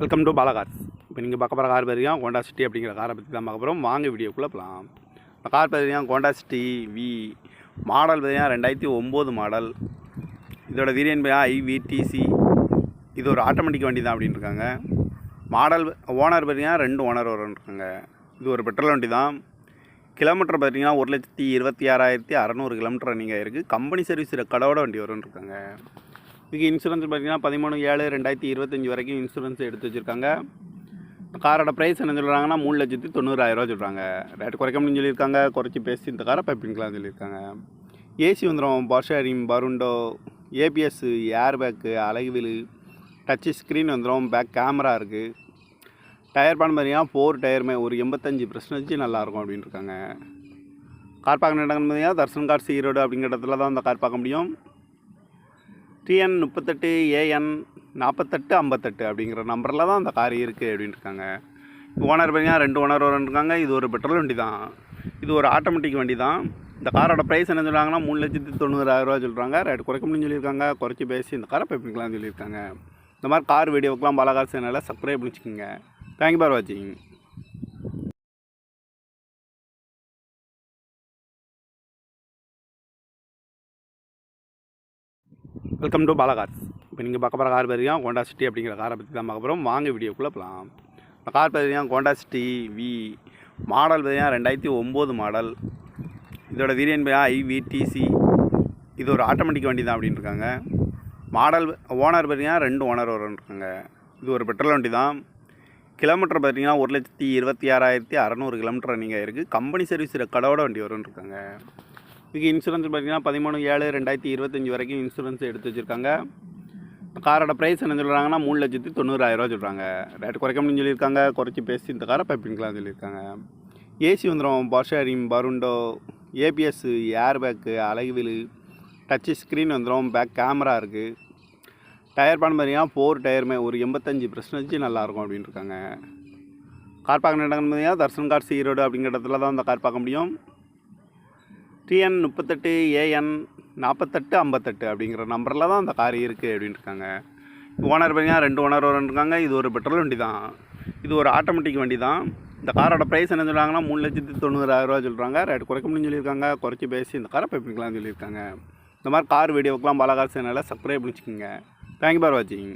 Welcome to Bala cars. இப்போ நீங்கள் பார்க்க போகிற கார் பார்த்தீங்கன்னா ஹோண்டா சிட்டி அப்படிங்கிற காரை பற்றி தான் பார்க்க போகிறோம். வாங்க வீடியோக்குள்ளே போகலாம். இந்த கார் பார்த்தீங்கன்னா ஹோண்டா சிட்டி வி மாடல் பார்த்தீங்கன்னா 2009 மாடல். இதோட வேரியன்ட் பார்த்தீங்கன்னா IVTC. இது ஒரு ஆட்டோமேட்டிக் வண்டி தான் அப்படின்னு இருக்காங்க. மாடல் ஓனர் பார்த்தீங்கன்னா 2 ஓனர் வரும்ன்றாங்க. இது ஒரு பெட்ரோல் வண்டி தான். கிலோமீட்டர் பார்த்தீங்கன்னா 1,26,600 கிலோமீட்டர் ரன்னிங் ஆகிருக்கு. கம்பெனி சர்வீஸ் ரெக்கார்டோட வண்டி வரும்னு இருக்காங்க. இதுக்கு இன்சூரன்ஸ் பார்த்தீங்கன்னா 13/7/2025 வரைக்கும் இன்சூரன்ஸ் எடுத்து வச்சுருக்காங்க. காரோட ப்ரைஸ் என்ன சொல்கிறாங்கன்னா 3,90,000 சொல்கிறாங்க. ரேட் குறைக்க முடியும்னு சொல்லியிருக்காங்க. குறைச்சி பேசி இந்த காரை பைப்பிங்களான்னு சொல்லியிருக்காங்க. ஏசி வந்துடும், பவர் ஷேரிங், பருண்டோ, ABS, ஏர் பேக்கு, அழகுவிலு, டச்சு ஸ்க்ரீன் வந்துடும், பேக் கேமரா இருக்குது. டயர் பான் பார்த்தீங்கன்னா 4 டயருமே ஒரு 85% நல்லாயிருக்கும் அப்படின்னு இருக்காங்க. கார் பார்க்க இடங்கன்னு பார்த்தீங்கன்னா தர்சன் கார்ஸ் ஈரோடு அப்படிங்கிற இடத்துல தான் அந்த கார் பார்க்க முடியும். TN 38 AN 4858 அப்படிங்கிற நம்பரில் தான் அந்த கார் இருக்குது அப்படின்னு இருக்காங்க. ஓனர் பார்த்தீங்கன்னா 2 ஓனர் இருக்காங்க. இது ஒரு பெட்ரோல் வண்டி தான். இது ஒரு ஆட்டோமேட்டிக் வண்டி தான். இந்த காரோட ப்ரைஸ் என்ன சொல்கிறாங்கன்னா 3,90,000 சொல்கிறாங்க. ரேட் குறைக்க முடியும்னு சொல்லியிருக்காங்க. குறைச்சி பேசி இந்த காரை பைப்பிங்களான்னு சொல்லியிருக்காங்க. இந்த மாதிரி கார் வீடியோக்கெலாம் பாலா கார் சேனலை சப்ஸ்கிரைப் பண்ணிச்சுக்கோங்க. தேங்க்யூ ஃபார் வாட்சிங். Welcome to Bala cars. இப்போ நீங்கள் பார்க்க போகிற கார் பார்த்தீங்கன்னா ஹோண்டா சிட்டி அப்படிங்கிற காரை பற்றி தான் பார்க்க போகிறோம். வாங்க வீடியோக்குள்ளே போகலாம். இந்த கார் பார்த்தீங்கன்னா ஹோண்டா சிட்டி வி மாடல் பார்த்தீங்கன்னா 2009 மாடல். இதோட வேரியன்ட் பார்த்தீங்கன்னா IVTC. இது ஒரு ஆட்டோமேட்டிக் வண்டி தான் அப்படின்னு இருக்காங்க. மாடல் ஓனர் பார்த்தீங்கன்னா 2 ஓனர் வரும்ன்றாங்க. இது ஒரு பெட்ரோல் வண்டி தான். கிலோமீட்டர் பார்த்தீங்கன்னா 1,26,600 கிலோமீட்டர் ரன்னிங் ஆகிருக்கு. கம்பெனி சர்வீஸ் ரெக்கார்டோட வண்டி வரும்னு இருக்காங்க. இதுக்கு இன்சூரன்ஸ் பார்த்தீங்கன்னா 13/7/2025 வரைக்கும் இன்சூரன்ஸ் எடுத்து வச்சுருக்காங்க. காரோட ப்ரைஸ் என்ன சொல்கிறாங்கன்னா 3,90,000 சொல்கிறாங்க. ரேட் குறைக்க முடியும்னு சொல்லியிருக்காங்க. குறைச்சி பேசி இந்த காரை பைப்பிங்களான்னு சொல்லியிருக்காங்க. ஏசி வந்துடும், பவர் ஷேரிங், பருண்டோ, ABS, ஏர் பேக்கு, அழகுவிலு, டச்சு ஸ்க்ரீன் வந்துடும், பேக் கேமரா இருக்குது. டயர் பான் பார்த்தீங்கன்னா 4 டயருமே ஒரு 85% நல்லாயிருக்கும் அப்படின்னு இருக்காங்க. கார் பார்க்க இடங்கன்னு பார்த்தீங்கன்னா தர்சன் கார்ஸ் ஈரோடு அப்படிங்கிற இடத்துல தான் அந்த கார் பார்க்க முடியும். TN 38 AN 4858 அப்படிங்கிற நம்பரில் தான் அந்த கார் இருக்குது அப்படின்னு இருக்காங்க. ஓனர் பார்த்தீங்கன்னா 2 ஓனர் இருக்காங்க. இது ஒரு பெட்ரோல் வண்டி தான். இது ஒரு ஆட்டோமேட்டிக் வண்டி தான். இந்த காரோட ப்ரைஸ் என்ன சொல்கிறாங்கன்னா 3,90,000 சொல்கிறாங்க. ரேட் குறைக்க முடியும்னு சொல்லியிருக்காங்க. குறைச்சி பேசி இந்த காரை பைப்பிங்களான்னு சொல்லியிருக்காங்க. இந்த மாதிரி கார் வீடியோக்கெலாம் பாலா கார் சேனலை சப்ஸ்கிரைப் பண்ணிச்சுக்கோங்க. தேங்க்யூ ஃபார் வாட்சிங்.